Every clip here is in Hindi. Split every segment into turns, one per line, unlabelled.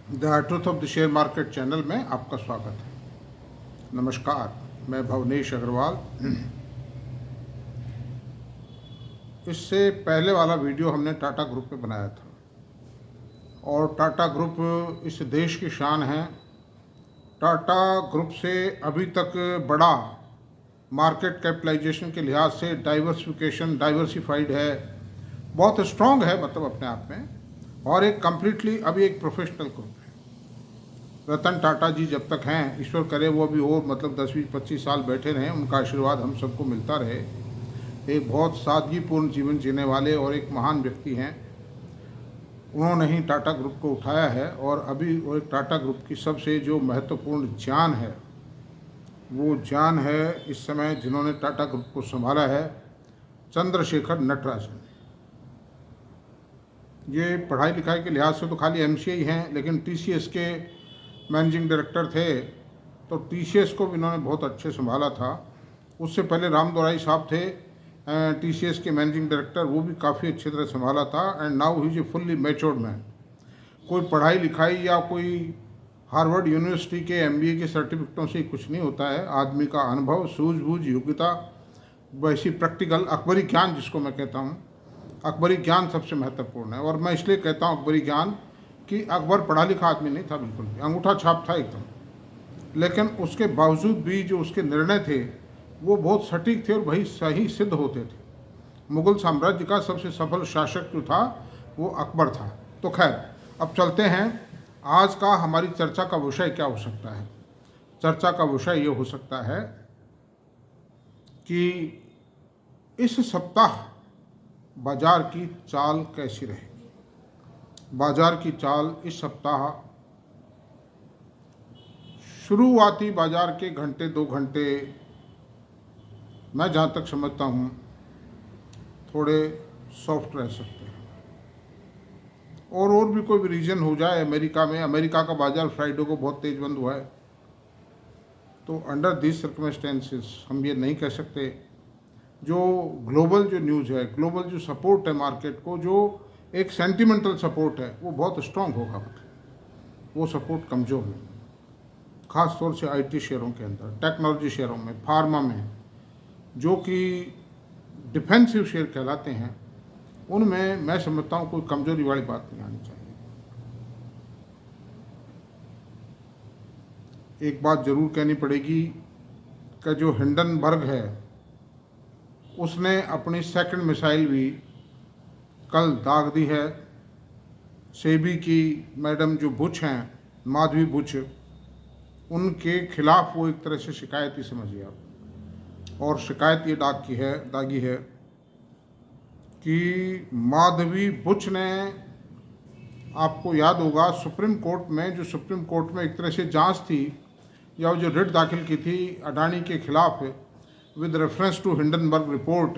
The truth of the share market channel में आपका स्वागत है। नमस्कार, मैं भवनेश अग्रवाल। इससे पहले वाला वीडियो हमने टाटा ग्रुप पे बनाया था और टाटा ग्रुप इस देश की शान है। टाटा ग्रुप से अभी तक बड़ा मार्केट कैपिटलाइजेशन के लिहाज से डाइवर्सिफाइड है, बहुत स्ट्रॉन्ग है मतलब अपने आप में, और एक कम्प्लीटली अभी एक प्रोफेशनल ग्रुप है। रतन टाटा जी जब तक हैं, ईश्वर करे वो अभी और मतलब 10-20-25 साल बैठे रहें, उनका आशीर्वाद हम सबको मिलता रहे। एक बहुत सादगीपूर्ण जीवन जीने वाले और एक महान व्यक्ति हैं। उन्होंने ही टाटा ग्रुप को उठाया है और अभी वो एक टाटा ग्रुप की सबसे जो महत्वपूर्ण जान है, वो जान है इस समय जिन्होंने टाटा ग्रुप को संभाला है, चंद्रशेखर नटराजन। ये पढ़ाई लिखाई के लिहाज से तो खाली एमसीए ही हैं, लेकिन टीसीएस के मैनेजिंग डायरेक्टर थे, तो टीसीएस को भी इन्होंने बहुत अच्छे संभाला था। उससे पहले राम दोराई साहब थे टीसीएस के मैनेजिंग डायरेक्टर, वो भी काफ़ी अच्छी तरह संभाला था। And now he is a fully matured man. कोई पढ़ाई लिखाई या कोई हार्वर्ड यूनिवर्सिटी के एमबीए के सर्टिफिकेटों से कुछ नहीं होता है। आदमी का अनुभव, सूझबूझ, योग्यता, वैसी प्रैक्टिकल अकबरी ज्ञान जिसको मैं कहता हूँ, अकबरी ज्ञान सबसे महत्वपूर्ण है। और मैं इसलिए कहता हूँ अकबरी ज्ञान कि अकबर पढ़ा लिखा आदमी नहीं था, बिल्कुल भी अंगूठा छाप था एकदम, लेकिन उसके बावजूद भी जो उसके निर्णय थे वो बहुत सटीक थे और वही सही सिद्ध होते थे। मुगल साम्राज्य का सबसे सफल शासक जो था वो अकबर था। तो खैर, अब चलते हैं, आज का हमारी चर्चा का विषय क्या हो सकता है। चर्चा का विषय ये हो सकता है कि इस सप्ताह बाजार की चाल कैसी रहेगी। बाजार की चाल इस सप्ताह शुरुआती बाजार के घंटे 2 घंटे मैं जहाँ तक समझता हूँ थोड़े सॉफ्ट रह सकते हैं। और भी कोई भी रीजन हो जाए, अमेरिका का बाजार फ्राइडे को बहुत तेज बंद हुआ है, तो अंडर दिस सर्कमस्टेंसेस हम ये नहीं कह सकते। जो ग्लोबल जो न्यूज़ है, ग्लोबल जो सपोर्ट है मार्केट को, जो एक सेंटिमेंटल सपोर्ट है, वो बहुत स्ट्रांग होगा, मतलब वो सपोर्ट कमज़ोर नहीं। ख़ास तौर से आईटी शेयरों के अंदर, टेक्नोलॉजी शेयरों में, फार्मा में, जो कि डिफेंसिव शेयर कहलाते हैं, उनमें मैं समझता हूँ कोई कमज़ोरी वाली बात नहीं आनी चाहिए। एक बात ज़रूर कहनी पड़ेगी कि जो हिंडनबर्ग है उसने अपनी सेकंड मिसाइल भी कल दाग दी है। सेबी की मैडम जो बुच हैं, माधवी बुच, उनके खिलाफ वो एक तरह से शिकायत ही समझिए आप। और शिकायत ये दागी है कि माधवी बुच ने, आपको याद होगा सुप्रीम कोर्ट में एक तरह से जांच थी या जो रिट दाखिल की थी अडानी के खिलाफ with reference to Hindenburg report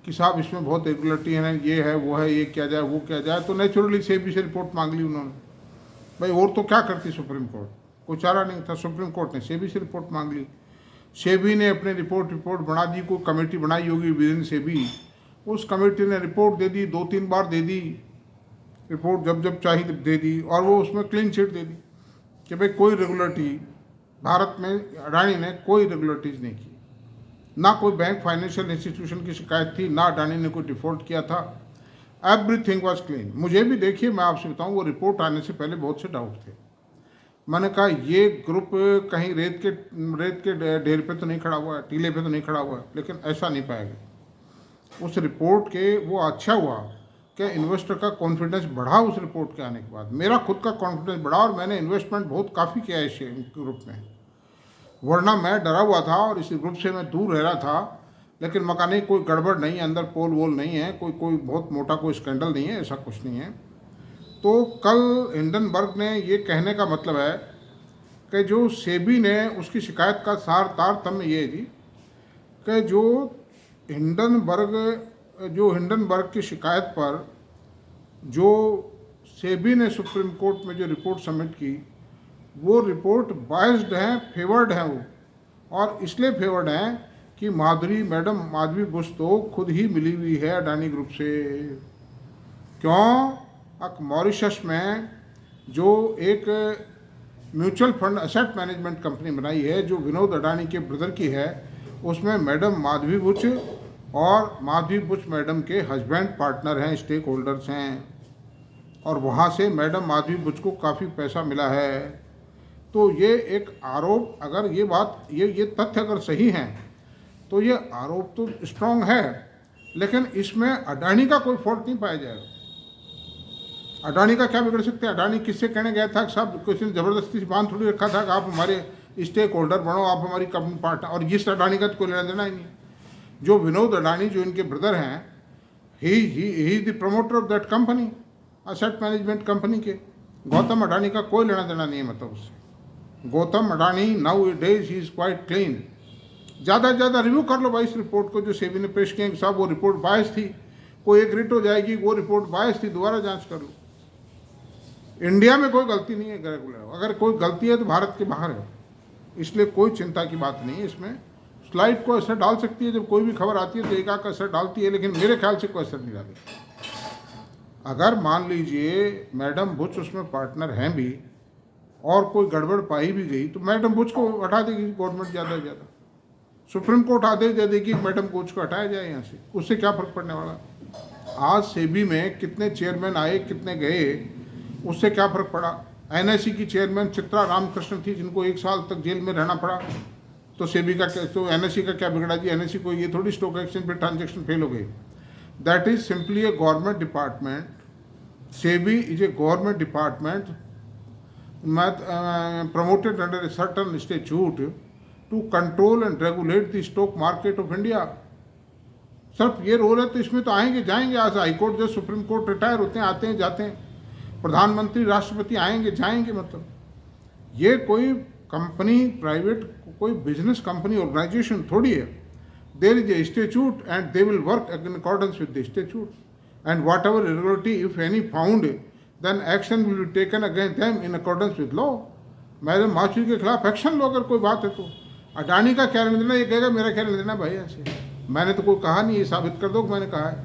कि साहब इसमें बहुत रेगुलरिटी है, ये है वो है, ये किया जाए वो किया जाए। तो नेचुरली सेबी से रिपोर्ट मांग ली उन्होंने। भाई और तो क्या करती सुप्रीम कोर्ट, कोई चारा नहीं था, सुप्रीम कोर्ट ने सेबी से रिपोर्ट मांग ली। सेबी ने अपनी रिपोर्ट बना दी, कोई कमेटी बनाई होगी विद इन सेबी, उस कमेटी ने रिपोर्ट दे दी, 2-3 बार दे दी रिपोर्ट, जब चाहिए दे दी, और वो उसमें क्लीन चिट दे दी कि भाई कोई रेगुलरिटी भारत में अडानी ने कोई रेगुलरिटीज़ नहीं की, ना कोई बैंक फाइनेंशियल इंस्टीट्यूशन की शिकायत थी, ना अडानी ने कोई डिफ़ॉल्ट किया था। Everything was clean. मुझे भी देखिए, मैं आपसे बताऊं, वो रिपोर्ट आने से पहले बहुत से डाउट थे। मैंने कहा ये ग्रुप कहीं रेत के ढेर पे तो नहीं खड़ा हुआ है, टीले पे तो नहीं खड़ा हुआ है, लेकिन ऐसा नहीं पाएगा। उस रिपोर्ट के वो अच्छा हुआ कि इन्वेस्टर का कॉन्फिडेंस बढ़ा। उस रिपोर्ट के आने के बाद मेरा खुद का कॉन्फिडेंस बढ़ा और मैंने इन्वेस्टमेंट बहुत काफ़ी किया है इस ग्रुप में, वरना मैं डरा हुआ था और इस ग्रुप से मैं दूर रह रहा था। लेकिन मकानी कोई गड़बड़ नहीं है, अंदर पोल वोल नहीं है, कोई बहुत मोटा कोई स्कैंडल नहीं है, ऐसा कुछ नहीं है। तो कल हिंडनबर्ग ने ये कहने का मतलब है कि जो सेबी ने उसकी शिकायत का सार तारतम्य ये है जी कि जो हिंडनबर्ग की शिकायत पर जो सेबी ने सुप्रीम कोर्ट में जो रिपोर्ट सबमिट की, वो रिपोर्ट बायस्ड है, फेवर्ड है वो, और इसलिए फेवर्ड है कि माधवी बुश तो खुद ही मिली हुई है अडानी ग्रुप से। क्यों? मॉरिशस में जो एक mutual fund asset management company बनाई है जो विनोद अडानी के ब्रदर की है, उसमें मैडम माधवी बुच और माधवी बुच मैडम के हस्बैंड पार्टनर हैं, स्टेक होल्डर्स हैं, और वहाँ से मैडम माधवी बुच को काफ़ी पैसा मिला है। तो ये एक आरोप, अगर ये बात ये तथ्य अगर सही हैं तो ये आरोप तो स्ट्रांग है, लेकिन इसमें अडानी का कोई फॉल्ट नहीं पाया जाएगा। अडानी का क्या बिगड़ सकते हैं? अडानी किससे कहने गया था? सब किसी ने ज़बरदस्ती से बांध थोड़ी रखा था कि आप हमारे स्टेक होल्डर बनो, आप हमारी कंपनी पार्टनर, और इस अडानी का तो कोई लेना देना ही नहीं। जो विनोद अडानी जो इनके ब्रदर हैं, he is the promoter of that company, asset management company के। गौतम अडानी का कोई लेना देना नहीं है मतलब उससे। Gautam Adani now days he is quite clean. ज़्यादा से ज़्यादा रिव्यू कर लो भाई इस रिपोर्ट को जो सेबी ने पेश किया कि साहब वो रिपोर्ट बायस थी, कोई एक रिट हो जाएगी वो रिपोर्ट बायस थी, दोबारा जांच कर लो। इंडिया में कोई गलती नहीं है रेगुलर, अगर कोई गलती है तो भारत के बाहर है, इसलिए कोई चिंता की बात नहीं है। इसमें स्लाइड को असर डाल सकती है, जब कोई भी खबर आती है तो एकाक असर डालती है, लेकिन मेरे ख्याल से कोई असर नहीं डालेगी। अगर मान लीजिए मैडम बुच उसमें पार्टनर हैं भी और कोई गड़बड़ पाई भी गई तो मैडम बुच को हटा देगी गवर्नमेंट, ज़्यादा से ज़्यादा सुप्रीम कोर्ट आदेश दे देगी मैडम बुच को हटाया जाए यहाँ से, उससे क्या फ़र्क पड़ने वाला। आज सेबी में कितने चेयरमैन आए, कितने गए, उससे क्या फ़र्क पड़ा। एनआईसी की चेयरमैन चित्रा रामकृष्ण थी जिनको 1 साल तक जेल में रहना पड़ा, तो सेबी का क्या, तो एनआईसी का क्या बिगड़ा जी? एनआईसी को ये थोड़ी स्टॉक एक्सचेंज पे ट्रांजेक्शन फेल हो गई। That is simply A government department. SEBI is a government department promoted under a certain statute to control and regulate the stock market of India। सिर्फ ये रोल है तो इसमें तो आएंगे जाएंगे। आज हाईकोर्ट जज, सुप्रीम कोर्ट रिटायर होते हैं, आते हैं जाते हैं, प्रधानमंत्री राष्ट्रपति आएंगे जाएंगे, मतलब ये कोई कंपनी, प्राइवेट कोई बिजनेस कंपनी ऑर्गेनाइजेशन थोड़ी है। There is a statute and they will work in accordance with the statute, and whatever irregularity if any found then action will be taken against them in accordance with law. Madam Madhavi के खिलाफ एक्शन लो अगर कोई बात है तो। अडानी का क्या लेना देना, ये कहेगा मेरा क्या लेना देना भाई ऐसे, मैंने तो कोई कहा नहीं, ये साबित कर दो कि मैंने कहा है,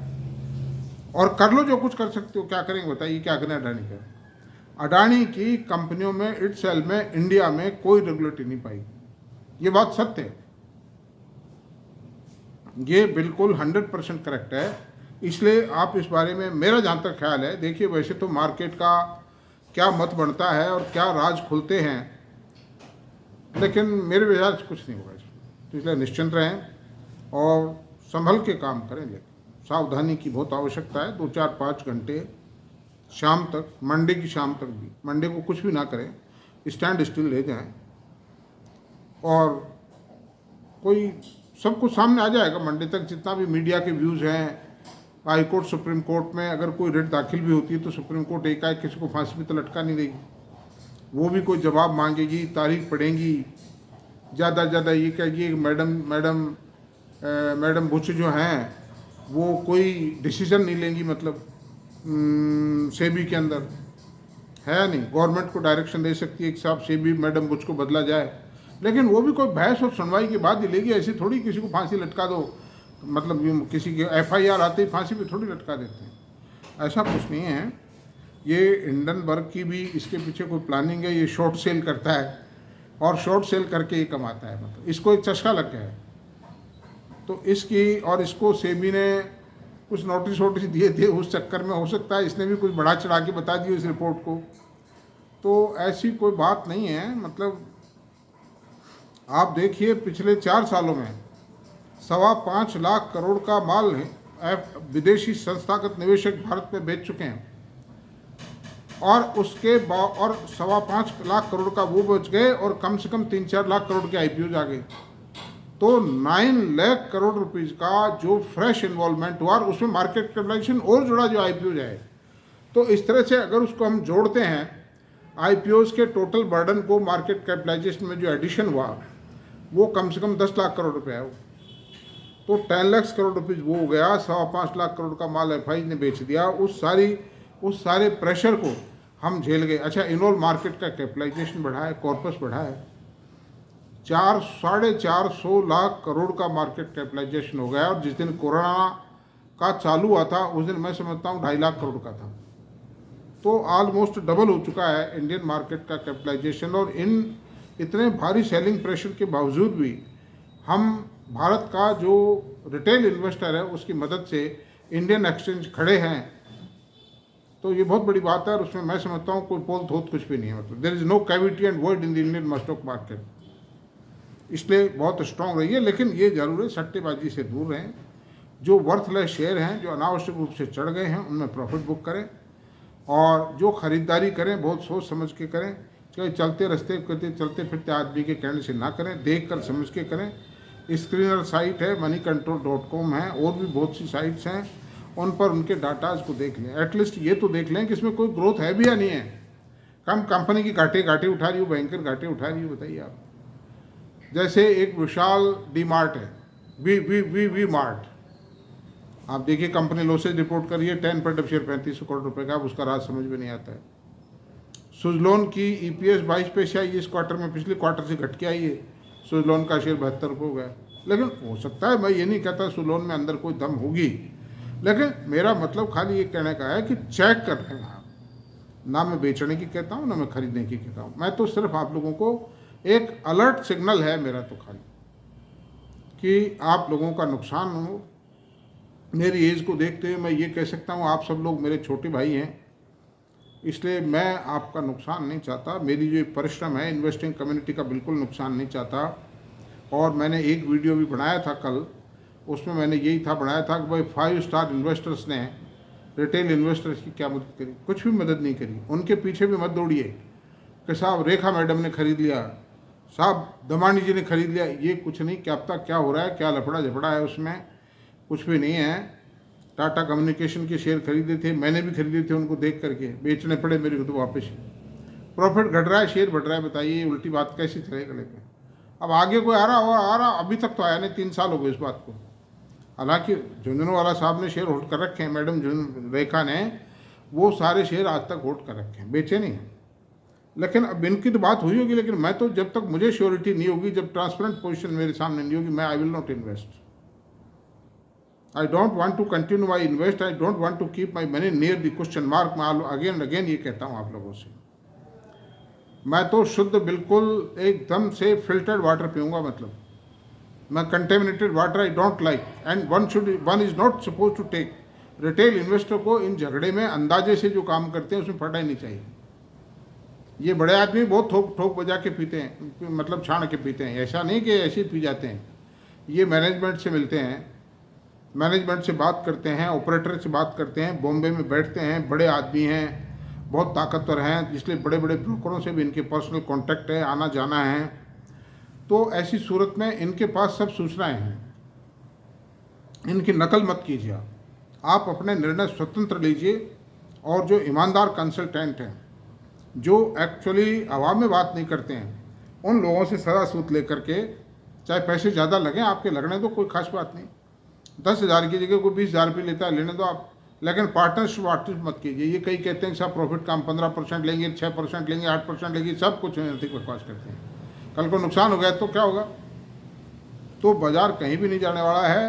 और कर लो जो कुछ कर सकते हो। क्या करेंगे बताइए, क्या करें अडानी का? अडानी की कंपनियों में इटसेल्फ में इंडिया में कोई रेगुलेटरी नहीं पाई, ये बात सत्य है, ये बिल्कुल 100% करेक्ट है। इसलिए आप इस बारे में, मेरा जहाँ तक ख्याल है, देखिए वैसे तो मार्केट का क्या मत बनता है और क्या राज खुलते हैं, लेकिन मेरे विचार से कुछ नहीं होगा इसमें, तो इसलिए निश्चिंत रहें और संभल के काम करें, लेकिन सावधानी की बहुत आवश्यकता है। 2-4-5 घंटे शाम तक, मंडे की शाम तक भी, मंडे को कुछ भी ना करें, स्टैंड स्टिल ले जाएं और कोई सब कुछ सामने आ जाएगा मंडे तक। जितना भी मीडिया के व्यूज़ हैं, हाई कोर्ट सुप्रीम कोर्ट में अगर कोई रिट दाखिल भी होती है तो सुप्रीम कोर्ट एकाएक किसी को फांसी भी तो लटका नहीं देगी, वो भी कोई जवाब मांगेगी, तारीख पढ़ेंगी, ज़्यादा से ज़्यादा ये कहेगी मैडम बुच जो हैं वो कोई डिसीजन नहीं लेंगी, मतलब सेबी के अंदर है नहीं, गवर्नमेंट को डायरेक्शन दे सकती है कि साहब सेबी मैडम बुच को बदला जाए, लेकिन वो भी कोई बहस और सुनवाई के बाद ही लेगी। ऐसी थोड़ी किसी को फांसी लटका दो, मतलब किसी के FIR आते ही फांसी पे थोड़ी लटका देते हैं, ऐसा कुछ नहीं है। ये हिंडनबर्ग की भी इसके पीछे कोई प्लानिंग है, ये शॉर्ट सेल करता है और शॉर्ट सेल करके ये कमाता है, मतलब इसको एक चस्का लग गया है। तो इसकी, और इसको सेबी ने कुछ नोटिस दिए थे, उस चक्कर में हो सकता है इसने भी कुछ बढ़ा चढ़ा के बता दिया इस रिपोर्ट को। तो ऐसी कोई बात नहीं है, मतलब आप देखिए पिछले 4 सालों में 5.25 लाख करोड़ का माल विदेशी संस्थागत निवेशक भारत में बेच चुके हैं, और उसके और 5.25 लाख करोड़ का वो बच गए, और कम से कम 3-4 लाख करोड़ के IPOs आ गए। तो 9 लाख करोड़ रुपीज़ का जो फ्रेश इन्वॉल्वमेंट हुआ, और उसमें मार्केट कैपिटलाइजेशन और जुड़ा जो IPOs है। तो इस तरह से अगर उसको हम जोड़ते हैं IPOs के टोटल बर्डन को, मार्केट कैपिटलाइजेशन में जो एडिशन हुआ वो कम से कम 10 लाख करोड़ रुपये है, तो 10 लाख करोड़ रुपीज़ वो हो गया। 5.25 लाख करोड़ का माल FI ने बेच दिया। उस सारे प्रेशर को हम झेल गए। अच्छा, इनऑल मार्केट का कैपिटलाइजेशन बढ़ा है, कॉर्पस बढ़ा है, 400-450 लाख करोड़ का मार्केट कैपिटलाइजेशन हो गया। और जिस दिन कोरोना का चालू हुआ था उस दिन मैं समझता हूँ 2.5 लाख करोड़ का था। तो ऑलमोस्ट डबल हो चुका है इंडियन मार्केट का कैपिटलाइजेशन। और इन इतने भारी सेलिंग प्रेशर के बावजूद भी हम भारत का जो रिटेल इन्वेस्टर है उसकी मदद से इंडियन एक्सचेंज खड़े हैं, तो ये बहुत बड़ी बात है। और उसमें मैं समझता हूँ कोई पोल धोत कुछ भी नहीं है, मतलब there is no cavity and void in the Indian stock market, इसलिए बहुत स्ट्रांग रही है। लेकिन ये जरूर है सट्टेबाजी से दूर रहें। जो वर्थलेस शेयर हैं, जो अनावश्यक रूप से चढ़ गए हैं, उनमें प्रॉफिट बुक करें और जो ख़रीदारी करें बहुत सोच समझ के करें। चाहे चलते रास्ते चलते फिरते आदमी के कहने से ना करें, देख कर समझ के करें। स्क्रीनर साइट है, moneycontrol.com है, और भी बहुत सी साइट्स हैं, उन पर उनके डाटाज को देख लें। एटलीस्ट ये तो देख लें कि इसमें कोई ग्रोथ है भी या नहीं है। कम कंपनी की घाटे उठा रही हो, बैंकर घाटे उठा रही हो, बताइए आप। जैसे एक विशाल डी मार्ट है, वी मार्ट, आप देखिए कंपनी लॉसेज रिपोर्ट करिए, 10 पर शेयर 3500 करोड़ रुपए का, उसका राज समझ में नहीं आता है। सुजलोन की EPS 22 पैसे आई इस क्वार्टर में, पिछले क्वार्टर से घट के आई है। सुजलोन का शेयर 72 रुपये हो गया। लेकिन हो सकता है, मैं ये नहीं कहता सुजलोन में अंदर कोई दम होगी, लेकिन मेरा मतलब खाली ये कहने का है कि चेक कर लेना। ना मैं बेचने की कहता हूँ, ना मैं खरीदने की कहता हूँ, मैं तो सिर्फ आप लोगों को एक अलर्ट सिग्नल है मेरा तो खाली, कि आप लोगों का नुकसान हो। मेरी एज को देखते हुए मैं ये कह सकता हूँ, आप सब लोग मेरे छोटे भाई हैं, इसलिए मैं आपका नुकसान नहीं चाहता। मेरी जो परिश्रम है इन्वेस्टिंग कम्युनिटी का बिल्कुल नुकसान नहीं चाहता। और मैंने एक वीडियो भी बनाया था कल, उसमें मैंने यही था बनाया था कि भाई 5 स्टार इन्वेस्टर्स ने रिटेल इन्वेस्टर्स की क्या मदद करी, कुछ भी मदद नहीं करी। उनके पीछे भी मत दौड़िए कि साहब रेखा मैडम ने खरीद लिया, साहब दमानी जी ने खरीद लिया, ये कुछ नहीं। क्या पता क्या हो रहा है, क्या लफड़ा झपड़ा है, उसमें कुछ भी नहीं है। टाटा कम्युनिकेशन के शेयर खरीदे थे, मैंने भी खरीदे थे, उनको देख करके बेचने पड़े मेरे को तो वापस। प्रॉफिट घट रहा है, शेयर बढ़ रहा है, बताइए उल्टी बात कैसी चलेगा। लेकिन अब आगे कोई आ रहा, अभी तक तो आया नहीं, 3 साल हो गए इस बात को। हालांकि झुंझुनवाला साहब ने शेयर होल्ड कर रखे हैं, मैडम रेखा ने वो सारे शेयर आज तक होल्ड कर रखे हैं, बेचे नहीं। लेकिन अब इनकी तो बात हुई होगी, लेकिन मैं तो जब तक मुझे श्योरिटी नहीं होगी, जब ट्रांसपेरेंट पोजीशन मेरे सामने नहीं होगी, मैं I will not invest. I don't want to continue my invest, I don't want to keep my money near the question mark. मैं अगेन एंड अगेन ये कहता हूँ आप लोगों से, मैं तो शुद्ध बिल्कुल एकदम से फिल्टर्ड वाटर पीऊँगा। मतलब मैं contaminated water I don't like, and one is not suppose to take. Retail investor को इन झगड़े में अंदाजे से जो काम करते हैं उसमें फटना ही नहीं चाहिए। ये बड़े आदमी बहुत ठोक बजा के पीते हैं, मतलब छान के पीते हैं, ऐसा नहीं कि ऐसे ही पी जाते हैं। ये मैनेजमेंट से मिलते हैं, मैनेजमेंट से बात करते हैं, ऑपरेटर से बात करते हैं, बॉम्बे में बैठते हैं, बड़े आदमी हैं, बहुत ताकतवर हैं, इसलिए बड़े बड़े ब्रोकरों से भी इनके पर्सनल कांटेक्ट है, आना जाना है। तो ऐसी सूरत में इनके पास सब सूचनाएं हैं, इनकी नकल मत कीजिए। आप अपने निर्णय स्वतंत्र लीजिए, और जो ईमानदार कंसल्टेंट हैं, जो एक्चुअली आवाम में बात नहीं करते हैं, उन लोगों से सदा सूत लेकर के, चाहे पैसे ज़्यादा लगें, आपके लगने दो, कोई खास बात नहीं। 10,000 की जगह कोई 20,000 रुपये लेता है, लेने दो आप, लेकिन पार्टनरशिप मत कीजिए। ये कई कहते हैं सब प्रॉफिट का हम 15% लेंगे, 6% लेंगे, 8% लेंगे, सब कुछ अधिक बकवास करते हैं। कल को नुकसान हो गया तो क्या होगा? तो बाजार कहीं भी नहीं जाने वाला है।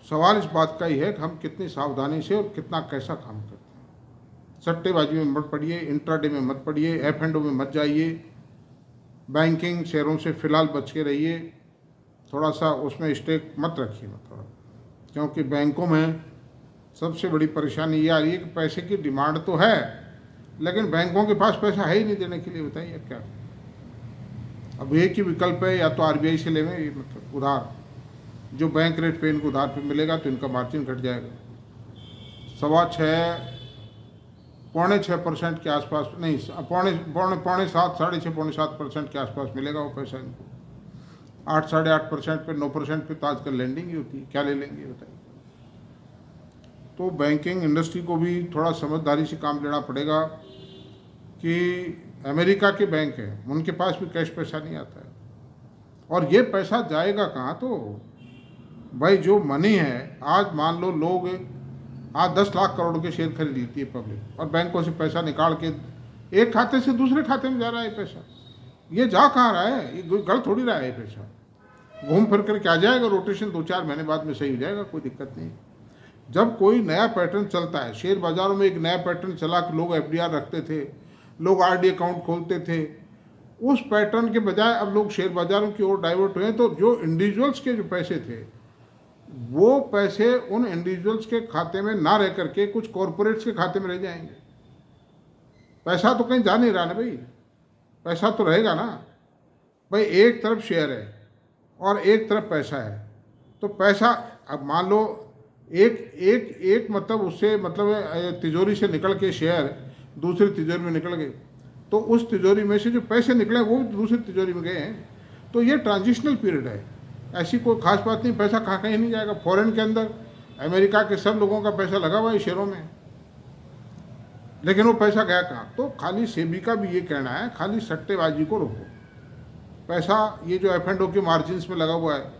सवाल इस बात का ही है कि हम कितनी सावधानी से और कितना कैसा काम करते हैं। सट्टेबाजी में मत पड़िए, इंट्राडे में मत पड़िए, F&O में मत जाइए, बैंकिंग शेयरों से फ़िलहाल बच के रहिए, थोड़ा सा उसमें स्टेक मत रखिए मतलब, क्योंकि बैंकों में सबसे बड़ी परेशानी ये आ रही है कि पैसे की डिमांड तो है, लेकिन बैंकों के पास पैसा है ही नहीं देने के लिए। बताइए क्या? अब एक ही विकल्प है, या तो RBI से लेवें, मतलब उधार, जो बैंक रेट पे इनको उधार पे मिलेगा तो इनका मार्जिन घट जाएगा। 6.25 पौने 6% के आसपास, नहीं पौने 7, 6.5 पौने 7% के आसपास मिलेगा वो पैसा इनको। 8, 8.5% पे 9% पे तो आजकल लैंडिंग ही होती है, क्या ले लेंगे बताइए। तो बैंकिंग इंडस्ट्री को भी थोड़ा समझदारी से काम लेना पड़ेगा कि अमेरिका के बैंक हैं, उनके पास भी कैश पैसा नहीं आता है, और ये पैसा जाएगा कहाँ? तो भाई जो मनी है, आज मान लो लोग आज 10 लाख करोड़ के शेयर खरीद लेती है पब्लिक, और बैंकों से पैसा निकाल के एक खाते से दूसरे खाते में जा रहा है पैसा। ये जा कहाँ रहा है? ये गल थोड़ी रहा है पैसा, घूम फिर कर क्या जाएगा, रोटेशन 2-4 महीने बाद में सही हो जाएगा, कोई दिक्कत नहीं। जब कोई नया पैटर्न चलता है, शेयर बाज़ारों में एक नया पैटर्न चला कि लोग एफडीआर रखते थे, लोग आरडी अकाउंट खोलते थे, उस पैटर्न के बजाय अब लोग शेयर बाज़ारों की ओर डाइवर्ट हुए। तो जो इंडिविजुअल्स के जो पैसे थे, वो पैसे उन इंडिविजुअल्स के खाते में ना रह करके कुछ कॉरपोरेट्स के खाते में रह जाएंगे। पैसा तो कहीं जा नहीं रहा ना भाई, पैसा तो रहेगा ना भाई। एक तरफ शेयर है और एक तरफ पैसा है, तो पैसा अब मान लो एक एक एक मतलब उससे मतलब तिजोरी से निकल के शेयर दूसरी तिजोरी में निकल गए, तो उस तिजोरी में से जो पैसे निकले वो दूसरी तिजोरी में गए हैं। तो ये ट्रांजिशनल पीरियड है, ऐसी कोई खास बात नहीं। पैसा कहीं नहीं जाएगा। फॉरेन के अंदर अमेरिका के सब लोगों का पैसा लगा हुआ है शेयरों में, लेकिन वो पैसा गया कहाँ? तो खाली सेबी का भी ये कहना है, खाली सट्टेबाजी को रोको। पैसा ये जो एफ&ओ के मार्जिन्स में लगा हुआ है,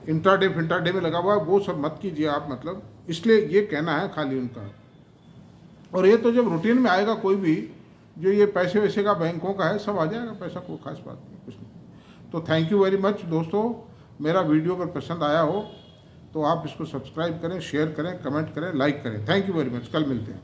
इंट्राडे फिंट्राडे में लगा हुआ है, वो सब मत कीजिए आप। मतलब इसलिए ये कहना है खाली उनका। और ये तो जब रूटीन में आएगा कोई भी जो ये पैसे वैसे का बैंकों का है, सब आ जाएगा पैसा, कोई खास बात नहीं, कुछ नहीं। तो थैंक यू वेरी मच दोस्तों। मेरा वीडियो अगर पसंद आया हो तो आप इसको सब्सक्राइब करें, शेयर करें, कमेंट करें, लाइक करें। Thank you very much. कल मिलते हैं।